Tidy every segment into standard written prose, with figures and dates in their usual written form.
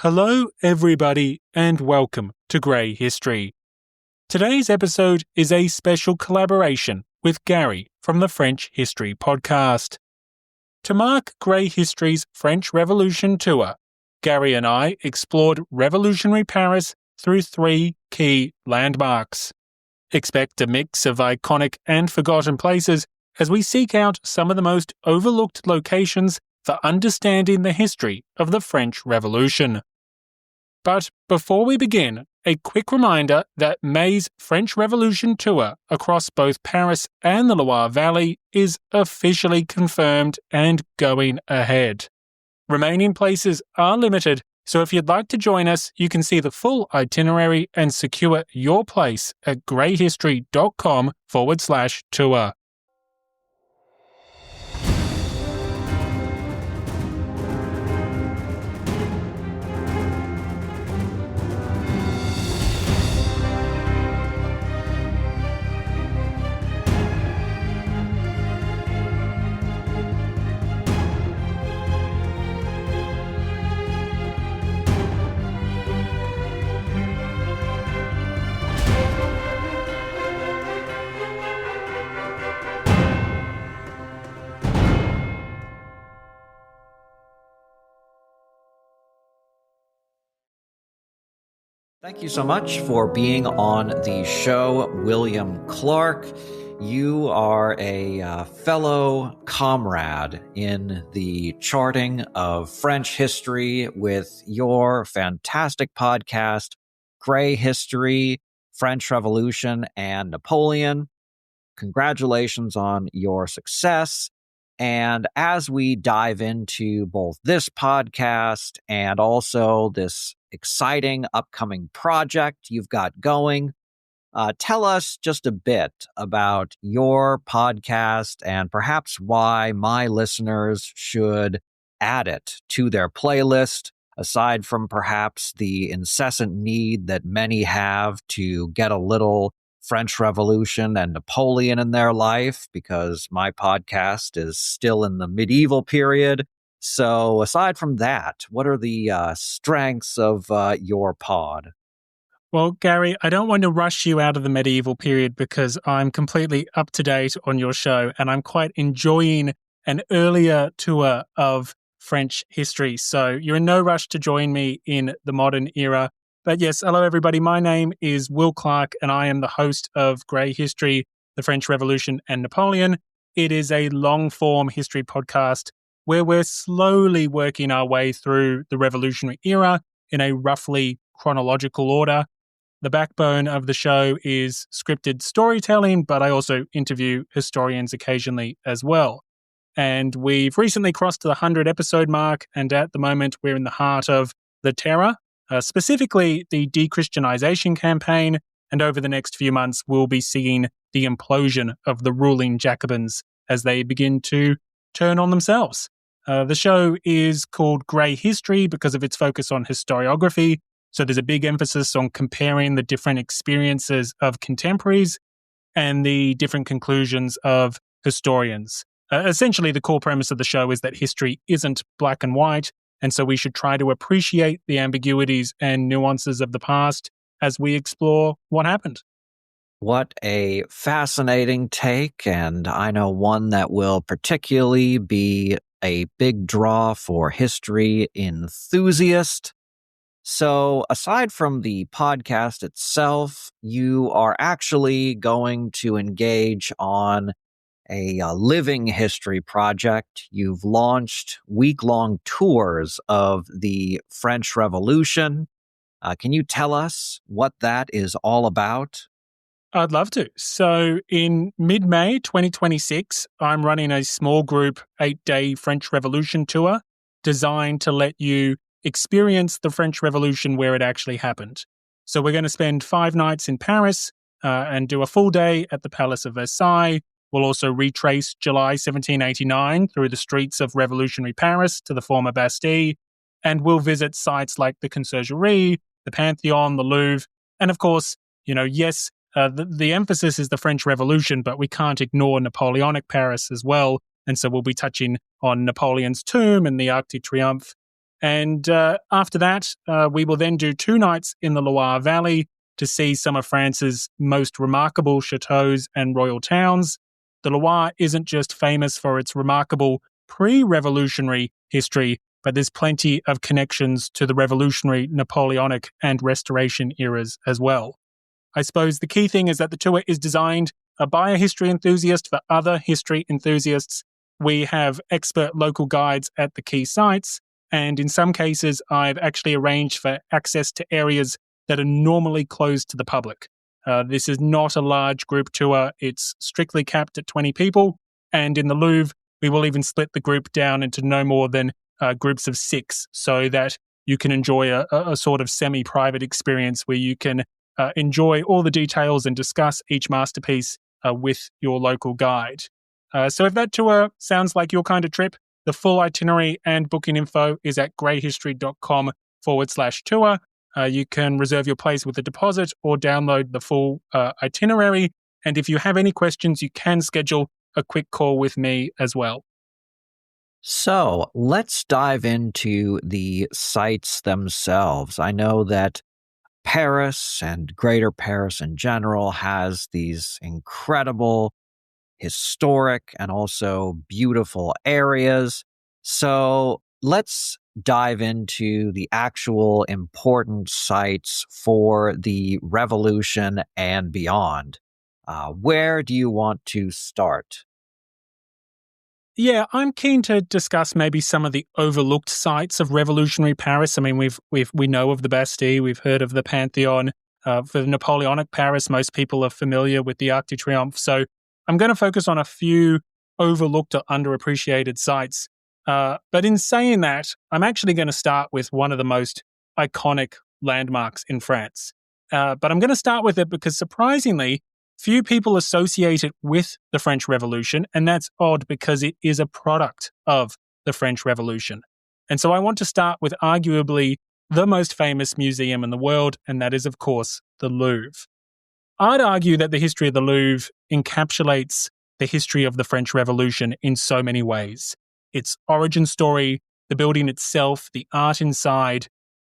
Hello, everybody, and welcome to Grey History. Today's episode is a special collaboration with Gary from the French History Podcast. To mark Grey History's French Revolution tour, Gary and I explored revolutionary Paris through 3 key landmarks. Expect a mix of iconic and forgotten places as we seek out some of the most overlooked locations for understanding the history of the French Revolution. But before we begin, a quick reminder that May's French Revolution tour across both Paris and the Loire Valley is officially confirmed and going ahead. Remaining places are limited, so if you'd like to join us, you can see the full itinerary and secure your place at greyhistory.com/tour. Thank you so much for being on the show, William Clark. You are a fellow comrade in the charting of French history with your fantastic podcast, Grey History, French Revolution, and Napoleon. Congratulations on your success. And as we dive into both this podcast and also this exciting upcoming project you've got going, tell us just a bit about your podcast and perhaps why my listeners should add it to their playlist, aside from perhaps the incessant need that many have to get a little French Revolution and Napoleon in their life, because my podcast is still in the medieval period. So aside from that, what are the strengths of your pod? Well, Gary, I don't want to rush you out of the medieval period because I'm completely up to date on your show and I'm quite enjoying an earlier tour of French history. So you're in no rush to join me in the modern era. But yes, hello everybody. My name is Will Clark and I am the host of Grey History, the French Revolution and Napoleon. It is a long-form history podcast where we're slowly working our way through the revolutionary era in a roughly chronological order. The backbone of the show is scripted storytelling, but I also interview historians occasionally as well. And we've recently crossed the 100 episode mark, and at the moment we're in the heart of the Terror, specifically the de-Christianization campaign, and over the next few months we'll be seeing the implosion of the ruling Jacobins as they begin to turn on themselves. The show is called Grey History because of its focus on historiography, so there's a big emphasis on comparing the different experiences of contemporaries and the different conclusions of historians. Essentially, the core premise of the show is that history isn't black and white, and so we should try to appreciate the ambiguities and nuances of the past as we explore what happened. What a fascinating take, and I know one that will particularly be a big draw for history enthusiasts. So aside from the podcast itself, you are actually going to engage on a living history project. You've launched week-long tours of the French Revolution. Can you tell us what that is all about? I'd love to. So in mid-May 2026, I'm running a small group 8-day French Revolution tour designed to let you experience the French Revolution where it actually happened. So we're going to spend 5 nights in Paris and do a full day at the Palace of Versailles. We'll also retrace July 1789 through the streets of revolutionary Paris to the former Bastille, and we'll visit sites like the Conciergerie, the Pantheon, the Louvre, and of course, yes, the emphasis is the French Revolution, but we can't ignore Napoleonic Paris as well. And so we'll be touching on Napoleon's tomb and the Arc de Triomphe. And after that, we will then do 2 nights in the Loire Valley to see some of France's most remarkable chateaux and royal towns. The Loire isn't just famous for its remarkable pre-revolutionary history, but there's plenty of connections to the revolutionary, Napoleonic, and Restoration eras as well. I suppose the key thing is that the tour is designed by a history enthusiast for other history enthusiasts. We have expert local guides at the key sites, and in some cases, I've actually arranged for access to areas that are normally closed to the public. This is not a large group tour. It's strictly capped at 20 people. And in the Louvre, we will even split the group down into no more than groups of 6 so that you can enjoy a sort of semi-private experience where you can enjoy all the details and discuss each masterpiece with your local guide. So if that tour sounds like your kind of trip, the full itinerary and booking info is at greyhistory.com/tour. You can reserve your place with a deposit or download the full itinerary. And if you have any questions, you can schedule a quick call with me as well. So let's dive into the sites themselves. I know that Paris and Greater Paris in general has these incredible, historic, and also beautiful areas. So let's dive into the actual important sites for the revolution and beyond. Where do you want to start? Yeah, I'm keen to discuss maybe some of the overlooked sites of revolutionary Paris. I mean, we know of the Bastille, we've heard of the Pantheon. For the Napoleonic Paris, most people are familiar with the Arc de Triomphe. So I'm going to focus on a few overlooked or underappreciated sites. But in saying that, I'm actually going to start with one of the most iconic landmarks in France. But I'm going to start with it because surprisingly, few people associate it with the French Revolution, and that's odd because it is a product of the French Revolution. And so I want to start with arguably the most famous museum in the world, and that is, of course, the Louvre. I'd argue that the history of the Louvre encapsulates the history of the French Revolution in so many ways. Its origin story, the building itself, the art inside,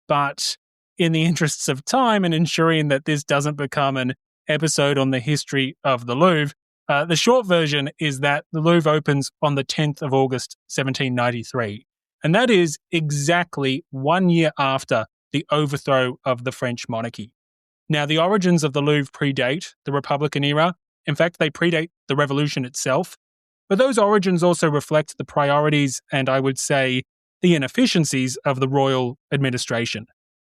but in the interests of time and ensuring that this doesn't become an episode on the history of the Louvre, the short version is that the Louvre opens on the 10th of August, 1793. And that is exactly 1 year after the overthrow of the French monarchy. Now, the origins of the Louvre predate the Republican era. In fact, they predate the revolution itself. But those origins also reflect the priorities and, I would say, the inefficiencies of the royal administration.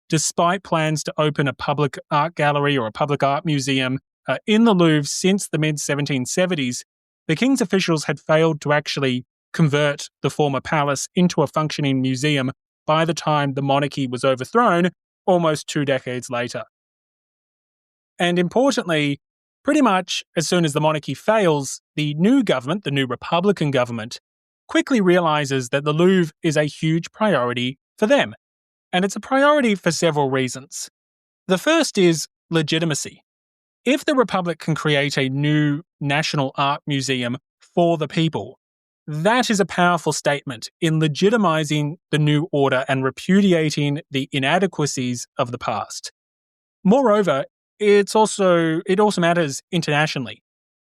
Despite plans to open a public art gallery or a public art museum in the Louvre since the mid-1770s, the king's officials had failed to actually convert the former palace into a functioning museum by the time the monarchy was overthrown, almost 2 decades later. And importantly, pretty much as soon as the monarchy fails, the new government, the new Republican government, quickly realizes that the Louvre is a huge priority for them. And it's a priority for several reasons. The first is legitimacy. If the Republic can create a new national art museum for the people, that is a powerful statement in legitimizing the new order and repudiating the inadequacies of the past. Moreover, it also matters internationally.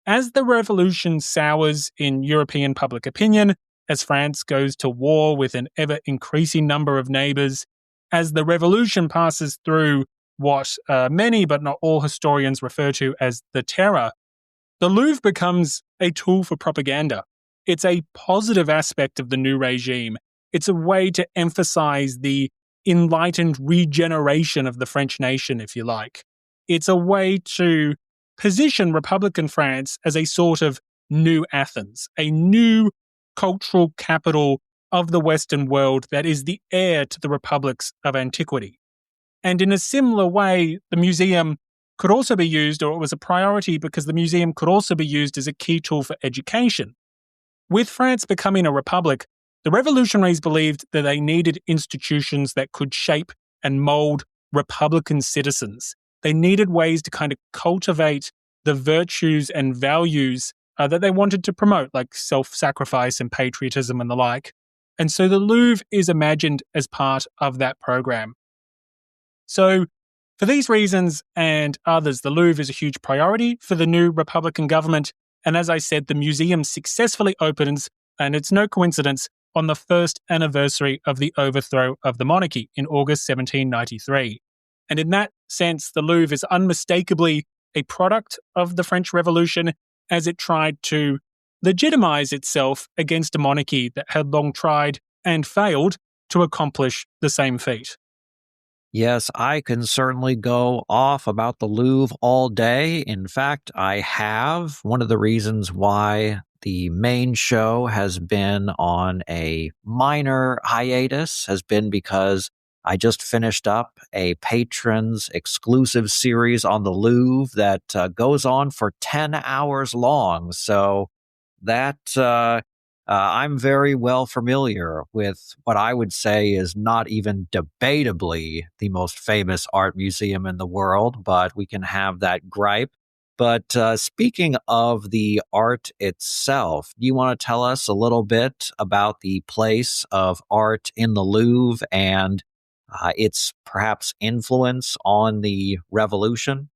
As the revolution sours in European public opinion, as France goes to war with an ever-increasing number of neighbors, as the revolution passes through what many but not all historians refer to as the Terror, the Louvre becomes a tool for propaganda. It's a positive aspect of the new regime. It's a way to emphasize the enlightened regeneration of the French nation, if you like. It's a way to position Republican France as a sort of new Athens, a new cultural capital of the Western world that is the heir to the republics of antiquity. And in a similar way, the museum could also be used, or it was a priority because the museum could also be used as a key tool for education. With France becoming a republic, the revolutionaries believed that they needed institutions that could shape and mold republican citizens. They needed ways to kind of cultivate the virtues and values that they wanted to promote, like self-sacrifice and patriotism and the like. And so the Louvre is imagined as part of that program. So for these reasons and others, the Louvre is a huge priority for the new Republican government. And as I said, the museum successfully opens, and it's no coincidence, on the first anniversary of the overthrow of the monarchy in August 1793. And in that sense, the Louvre is unmistakably a product of the French Revolution, as it tried to legitimize itself against a monarchy that had long tried and failed to accomplish the same feat. Yes, I can certainly go off about the Louvre all day. In fact, I have. One of the reasons why the main show has been on a minor hiatus has been because I just finished up a patrons exclusive series on the Louvre that goes on for 10 hours long. So that I'm very well familiar with what I would say is not even debatably the most famous art museum in the world, but we can have that gripe. But speaking of the art itself, do you want to tell us a little bit about the place of art in the Louvre and its perhaps influence on the revolution?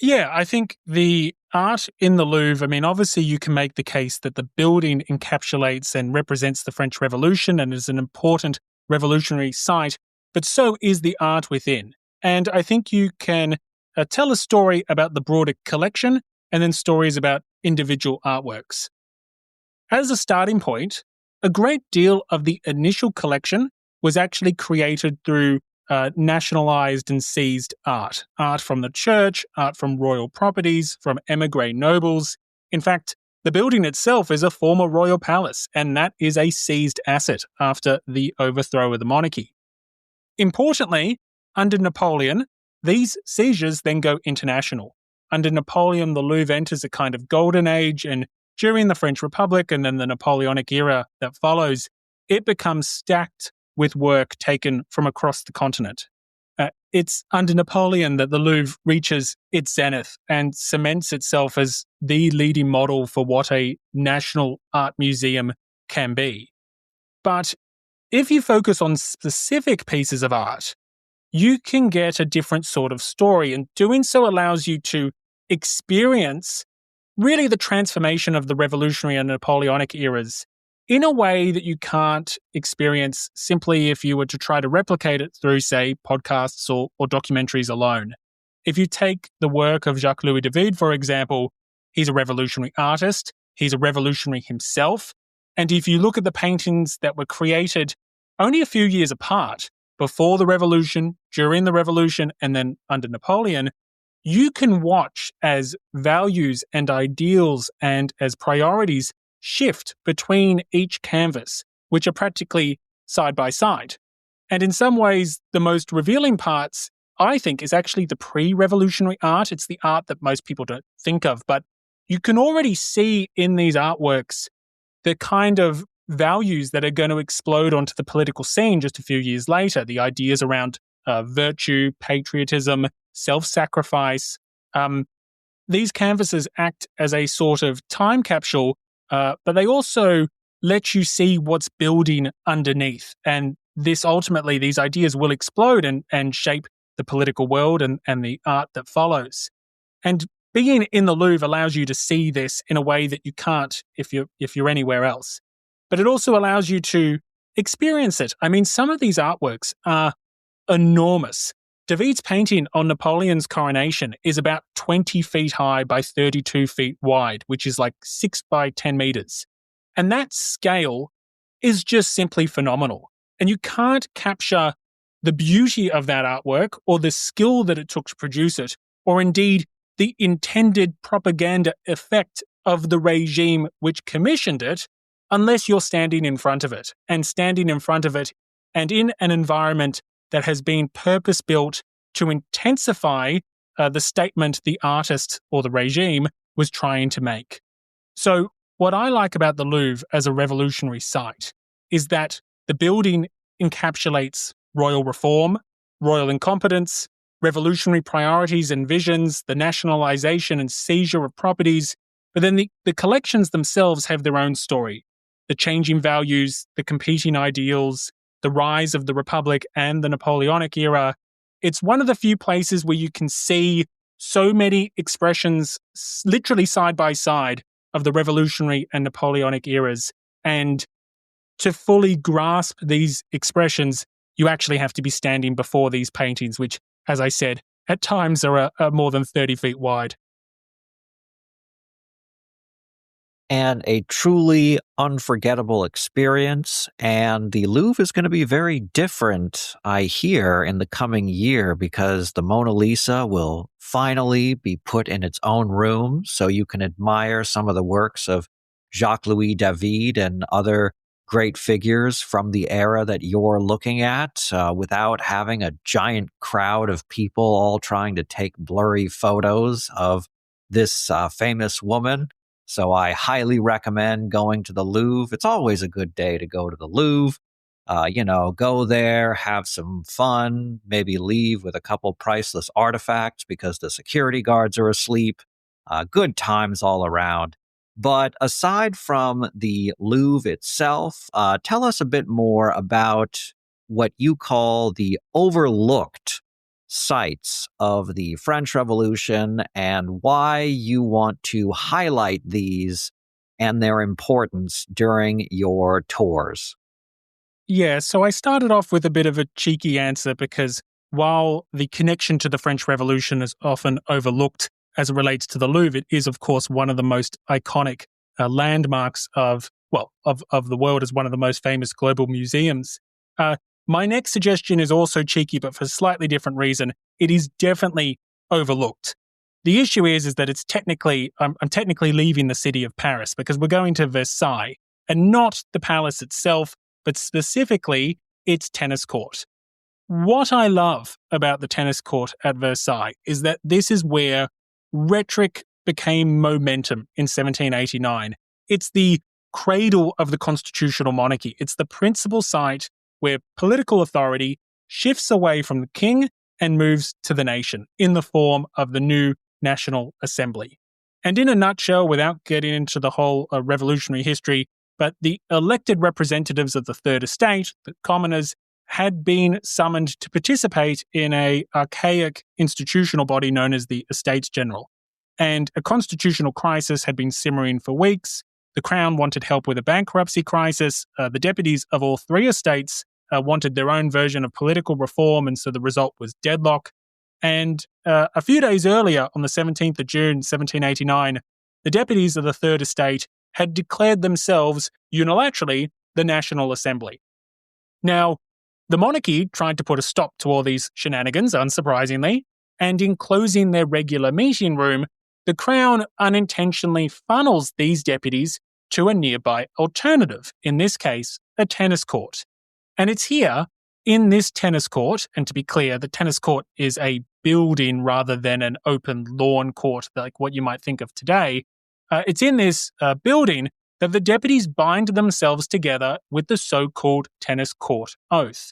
Yeah, I think the art in the Louvre, I mean, obviously you can make the case that the building encapsulates and represents the French Revolution and is an important revolutionary site, but so is the art within. And I think you can tell a story about the broader collection and then stories about individual artworks. As a starting point, a great deal of the initial collection was actually created through nationalized and seized art from the church, art from royal properties, from emigre nobles. In fact, the building itself is a former royal palace, and that is a seized asset after the overthrow of the monarchy. Importantly, under Napoleon, these seizures then go international. Under Napoleon, the Louvre enters a kind of golden age, and during the French Republic and then the Napoleonic era that follows, it becomes stacked with work taken from across the continent. It's under Napoleon that the Louvre reaches its zenith and cements itself as the leading model for what a national art museum can be. But if you focus on specific pieces of art, you can get a different sort of story, and doing so allows you to experience really the transformation of the revolutionary and Napoleonic eras in a way that you can't experience simply if you were to try to replicate it through, say, podcasts or documentaries alone. If you take the work of Jacques-Louis David, for example, he's a revolutionary artist, he's a revolutionary himself, and if you look at the paintings that were created only a few years apart, before the revolution, during the revolution, and then under Napoleon, you can watch as values and ideals and as priorities shift between each canvas, which are practically side by side. And in some ways, the most revealing parts, I think, is actually the pre-revolutionary art. It's the art that most people don't think of, but you can already see in these artworks the kind of values that are going to explode onto the political scene just a few years later, the ideas around virtue, patriotism, self-sacrifice. These canvases act as a sort of time capsule, but they also let you see what's building underneath. And this ultimately, these ideas will explode and shape the political world and the art that follows. And being in the Louvre allows you to see this in a way that you can't if you're anywhere else. But it also allows you to experience it. I mean, some of these artworks are enormous. David's painting on Napoleon's coronation is about 20 feet high by 32 feet wide, which is like 6 by 10 meters. And that scale is just simply phenomenal. And you can't capture the beauty of that artwork or the skill that it took to produce it, or indeed the intended propaganda effect of the regime which commissioned it, unless you're standing in front of it and in an environment that has been purpose-built to intensify the statement the artist or the regime was trying to make. So what I like about the Louvre as a revolutionary site is that the building encapsulates royal reform, royal incompetence, revolutionary priorities and visions, the nationalization and seizure of properties, but then the collections themselves have their own story. the changing values, the competing ideals, the rise of the Republic and the Napoleonic era. It's one of the few places where you can see so many expressions literally side by side of the Revolutionary and Napoleonic eras. And to fully grasp these expressions, you actually have to be standing before these paintings, which, as I said, at times are more than 30 feet wide. And a truly unforgettable experience. And the Louvre is going to be very different, I hear, in the coming year because the Mona Lisa will finally be put in its own room so you can admire some of the works of Jacques-Louis David and other great figures from the era that you're looking at without having a giant crowd of people all trying to take blurry photos of this famous woman. So I highly recommend going to the Louvre. It's always a good day to go to the Louvre. Go there, have some fun, maybe leave with a couple priceless artifacts because the security guards are asleep. Good times all around. But aside from the Louvre itself, tell us a bit more about what you call the overlooked sites of the French Revolution and why you want to highlight these and their importance during your tours. Yeah, so I started off with a bit of a cheeky answer because while the connection to the French Revolution is often overlooked as it relates to the Louvre, it is, of course, one of the most iconic landmarks of the world, as one of the most famous global museums. My next suggestion is also cheeky, but for a slightly different reason. It is definitely overlooked. The issue is that it's technically, I'm technically leaving the city of Paris because we're going to Versailles, and not the palace itself, but specifically its tennis court. What I love about the tennis court at Versailles is that this is where rhetoric became momentum in 1789. It's the cradle of the constitutional monarchy. It's the principal site where political authority shifts away from the king and moves to the nation in the form of the new National Assembly. And in a nutshell, without getting into the whole revolutionary history, but the elected representatives of the Third Estate, the commoners, had been summoned to participate in an archaic institutional body known as the Estates General. And a constitutional crisis had been simmering for weeks. The Crown wanted help with a bankruptcy crisis. The deputies of all three estates wanted their own version of political reform, and so the result was deadlock. And a few days earlier, on the 17th of June, 1789, the deputies of the Third Estate had declared themselves unilaterally the National Assembly. Now, the monarchy tried to put a stop to all these shenanigans, unsurprisingly, and in closing their regular meeting room, the Crown unintentionally funnels these deputies to a nearby alternative, in this case, a tennis court. And it's here, in this tennis court, and to be clear, the tennis court is a building rather than an open lawn court like what you might think of today. It's in this building that the deputies bind themselves together with the so-called tennis court oath.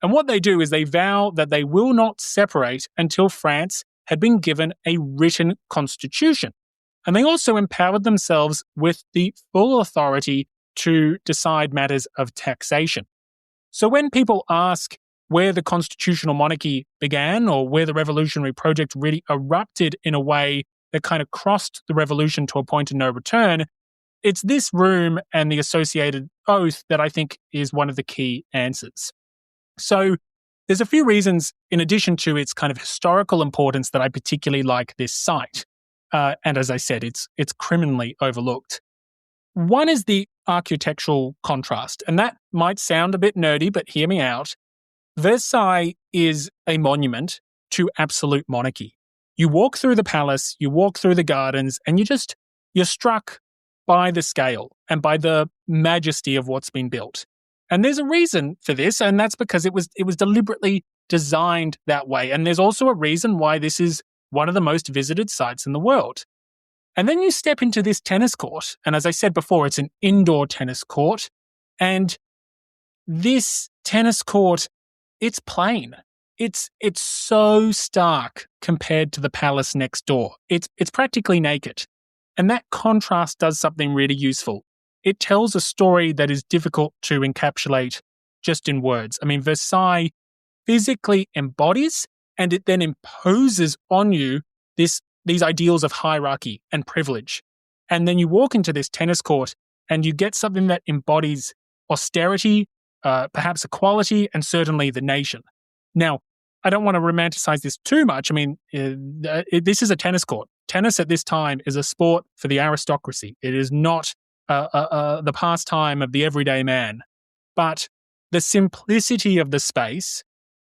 And what they do is they vow that they will not separate until France had been given a written constitution. And they also empowered themselves with the full authority to decide matters of taxation. So when people ask where the constitutional monarchy began or where the revolutionary project really erupted in a way that kind of crossed the revolution to a point of no return, it's this room and the associated oath that I think is one of the key answers. So there's a few reasons, in addition to its kind of historical importance, that I particularly like this site. And as I said, it's criminally overlooked. One is the architectural contrast, and that might sound a bit nerdy, but hear me out. Versailles is a monument to absolute monarchy. You walk through the palace, you walk through the gardens, and you're struck by the scale and by the majesty of what's been built. And there's a reason for this, and that's because it was deliberately designed that way. And there's also a reason why this is one of the most visited sites in the world. And then you step into this tennis court, and as I said before, it's an indoor tennis court. And this tennis court, it's plain. It's so stark compared to the palace next door. It's practically naked. And that contrast does something really useful. it tells a story that is difficult to encapsulate just in words. I mean, Versailles physically embodies and it then imposes on you these ideals of hierarchy and privilege. And then you walk into this tennis court and you get something that embodies austerity, perhaps equality, and certainly the nation. Now, I don't want to romanticize this too much. I mean, this is a tennis court. Tennis at this time is a sport for the aristocracy. It is not the pastime of the everyday man. But the simplicity of the space,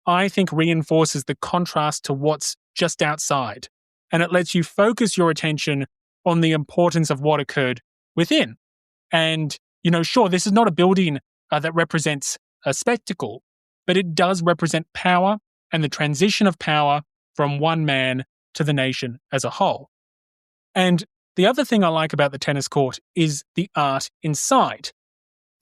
I think, reinforces the contrast to what's just outside. And it lets you focus your attention on the importance of what occurred within. And, sure, this is not a building that represents a spectacle, but it does represent power and the transition of power from one man to the nation as a whole. And the other thing I like about the tennis court is the art inside.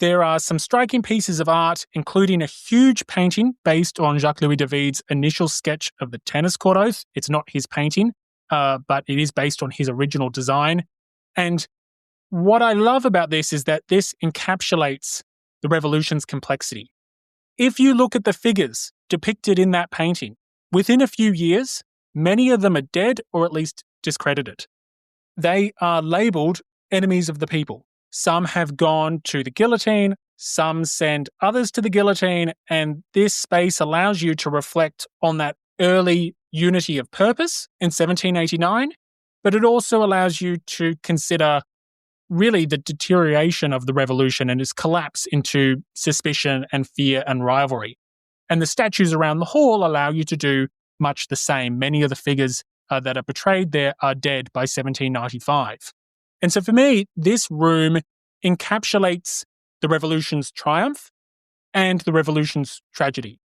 There are some striking pieces of art, including a huge painting based on Jacques-Louis David's initial sketch of the tennis court oath. It's not his painting, but it is based on his original design. And what I love about this is that this encapsulates the revolution's complexity. If you look at the figures depicted in that painting, within a few years, many of them are dead or at least discredited. They are labelled enemies of the people. Some have gone to the guillotine, some send others to the guillotine, and this space allows you to reflect on that early unity of purpose in 1789, but it also allows you to consider really the deterioration of the revolution and its collapse into suspicion and fear and rivalry. And the statues around the hall allow you to do much the same. Many of the figures that are portrayed there are dead by 1795. And so for me, this room encapsulates the revolution's triumph and the revolution's tragedy.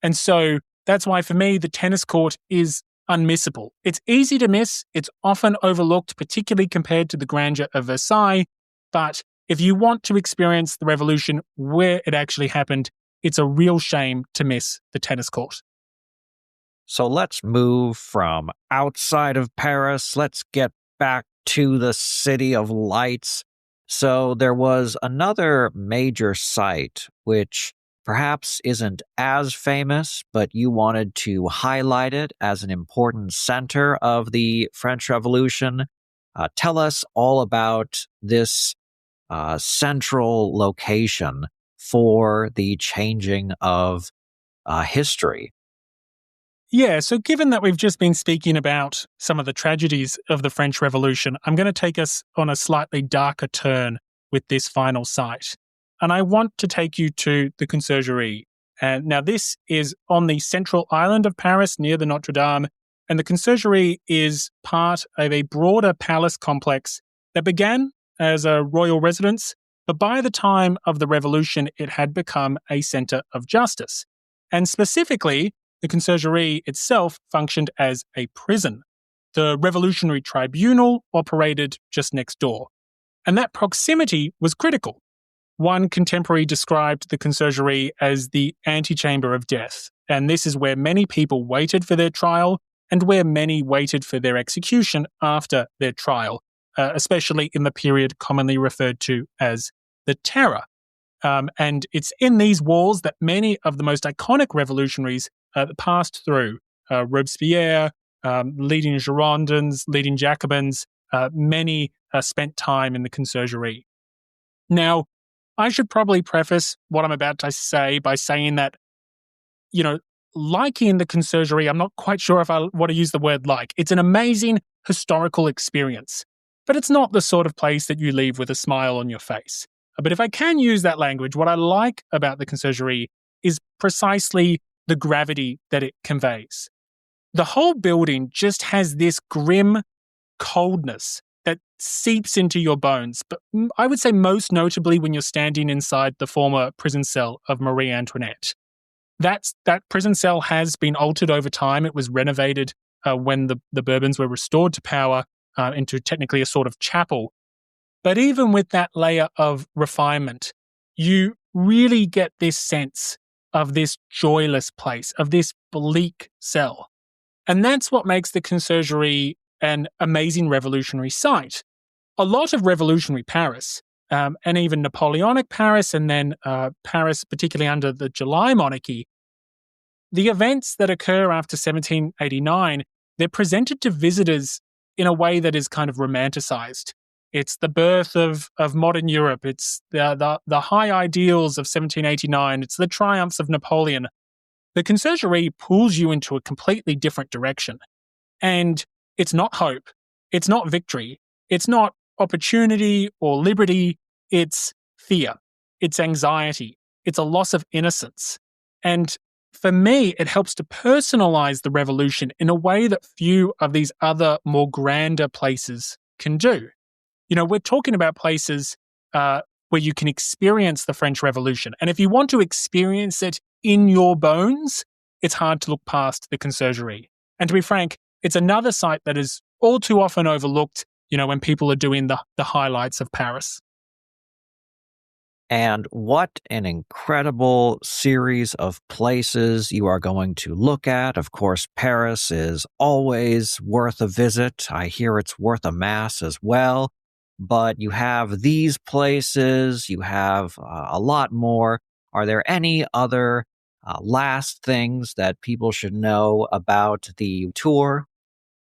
And so that's why for me, the tennis court is unmissable. It's easy to miss. It's often overlooked, particularly compared to the grandeur of Versailles. But if you want to experience the revolution where it actually happened, it's a real shame to miss the tennis court. So let's move from outside of Paris. Let's get back to the City of Lights. So there was another major site which perhaps isn't as famous, but you wanted to highlight it as an important center of the French Revolution. Tell us all about this central location for the changing of history. Yeah, so given that we've just been speaking about some of the tragedies of the French Revolution, I'm going to take us on a slightly darker turn with this final site. And I want to take you to the Conciergerie. And now this is on the central island of Paris near the Notre Dame. And the Conciergerie is part of a broader palace complex that began as a royal residence, but by the time of the Revolution, it had become a centre of justice. And specifically, the Conciergerie itself functioned as a prison. The Revolutionary Tribunal operated just next door. And that proximity was critical. One contemporary described the Conciergerie as the antechamber of death. And this is where many people waited for their trial and where many waited for their execution after their trial, especially in the period commonly referred to as the Terror. And it's in these walls that many of the most iconic revolutionaries passed through. Robespierre, leading Girondins, leading Jacobins, many spent time in the Conciergerie. Now, I should probably preface what I'm about to say by saying that, liking the Conciergerie, I'm not quite sure if I want to use the word like. It's an amazing historical experience, but it's not the sort of place that you leave with a smile on your face. But if I can use that language, what I like about the Conciergerie is precisely the gravity that it conveys. The whole building just has this grim coldness that seeps into your bones, but I would say most notably when you're standing inside the former prison cell of Marie Antoinette. That prison cell has been altered over time. It was renovated when the Bourbons were restored to power into technically a sort of chapel. But even with that layer of refinement, you really get this sense of this joyless place, of this bleak cell. And that's what makes the Conciergerie an amazing revolutionary site. A lot of revolutionary Paris and even Napoleonic Paris, and then Paris, particularly under the July monarchy, the events that occur after 1789, they're presented to visitors in a way that is kind of romanticized. It's the birth of modern Europe. It's the high ideals of 1789. It's the triumphs of Napoleon. The Conciergerie pulls you into a completely different direction. And it's not hope. It's not victory. It's not opportunity or liberty. It's fear. It's anxiety. It's a loss of innocence. And for me, it helps to personalize the revolution in a way that few of these other more grander places can do. You know, we're talking about places where you can experience the French Revolution. And if you want to experience it in your bones, it's hard to look past the Conciergerie. And to be frank, it's another site that is all too often overlooked, you know, when people are doing the highlights of Paris. And what an incredible series of places you are going to look at. Of course, Paris is always worth a visit. I hear it's worth a mass as well. But you have these places, you have a lot more. Are there any other last things that people should know about the tour?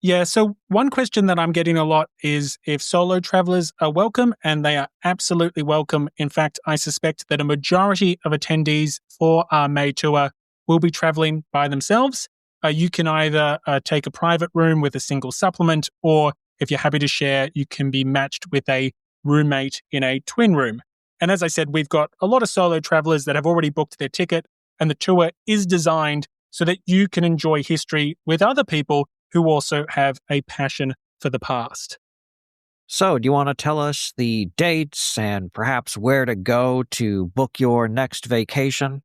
Yeah, so one question that I'm getting a lot is if solo travelers are welcome, and they are absolutely welcome. In fact, I suspect that a majority of attendees for our May tour will be traveling by themselves. You can either take a private room with a single supplement, or if you're happy to share, you can be matched with a roommate in a twin room. And as I said, we've got a lot of solo travelers that have already booked their ticket, and the tour is designed so that you can enjoy history with other people who also have a passion for the past. So, do you want to tell us the dates and perhaps where to go to book your next vacation?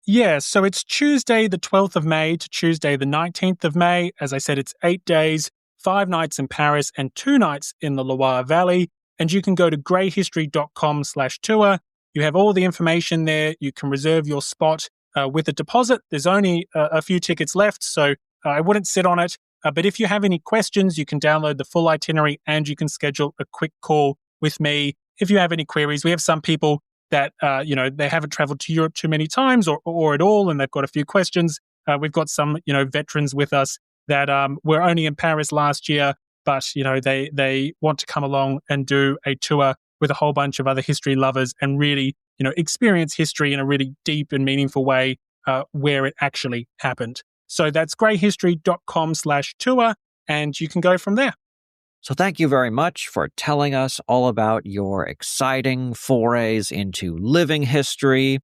Yeah, so it's Tuesday the 12th of May to Tuesday the 19th of May. As I said, it's 8 days, 5 nights in Paris and 2 nights in the Loire Valley. And you can go to greyhistory.com/tour. You have all the information there. You can reserve your spot with a deposit. There's only a few tickets left, so I wouldn't sit on it. But if you have any questions, you can download the full itinerary and you can schedule a quick call with me. If you have any queries, we have some people that, they haven't traveled to Europe too many times or at all, and they've got a few questions. We've got some, veterans with us that were only in Paris last year, but, they want to come along and do a tour with a whole bunch of other history lovers and really, experience history in a really deep and meaningful way where it actually happened. So that's greyhistory.com/tour, and you can go from there. So thank you very much for telling us all about your exciting forays into living history.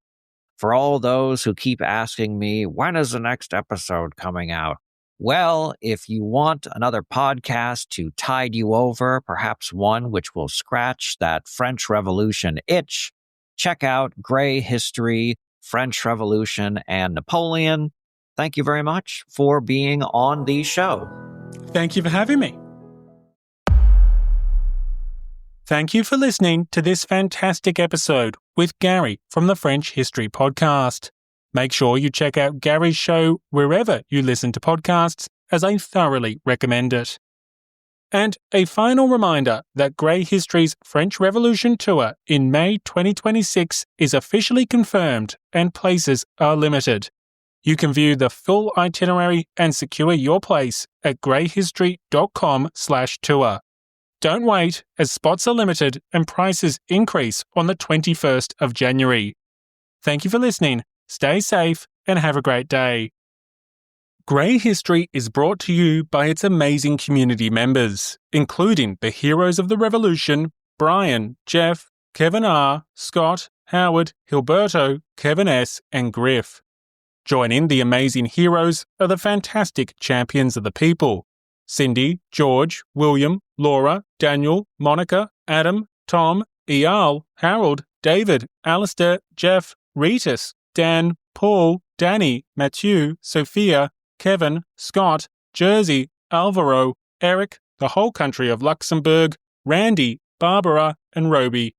For all those who keep asking me, when is the next episode coming out? Well, if you want another podcast to tide you over, perhaps one which will scratch that French Revolution itch, check out Grey History, French Revolution, and Napoleon. Thank you very much for being on the show. Thank you for having me. Thank you for listening to this fantastic episode with Gary from the French History Podcast. Make sure you check out Gary's show wherever you listen to podcasts, as I thoroughly recommend it. And a final reminder that Grey History's French Revolution Tour in May 2026 is officially confirmed and places are limited. You can view the full itinerary and secure your place at greyhistory.com/tour. Don't wait, as spots are limited and prices increase on the 21st of January. Thank you for listening. Stay safe and have a great day. Grey History is brought to you by its amazing community members, including the heroes of the Revolution, Brian, Jeff, Kevin R., Scott, Howard, Hilberto, Kevin S., and Griff. Join in the amazing heroes of the fantastic champions of the people: Cindy, George, William, Laura, Daniel, Monica, Adam, Tom, Eyal, Harold, David, Alistair, Jeff, Ritus, Dan, Paul, Danny, Matthew, Sophia, Kevin, Scott, Jersey, Alvaro, Eric, the whole country of Luxembourg, Randy, Barbara, and Roby.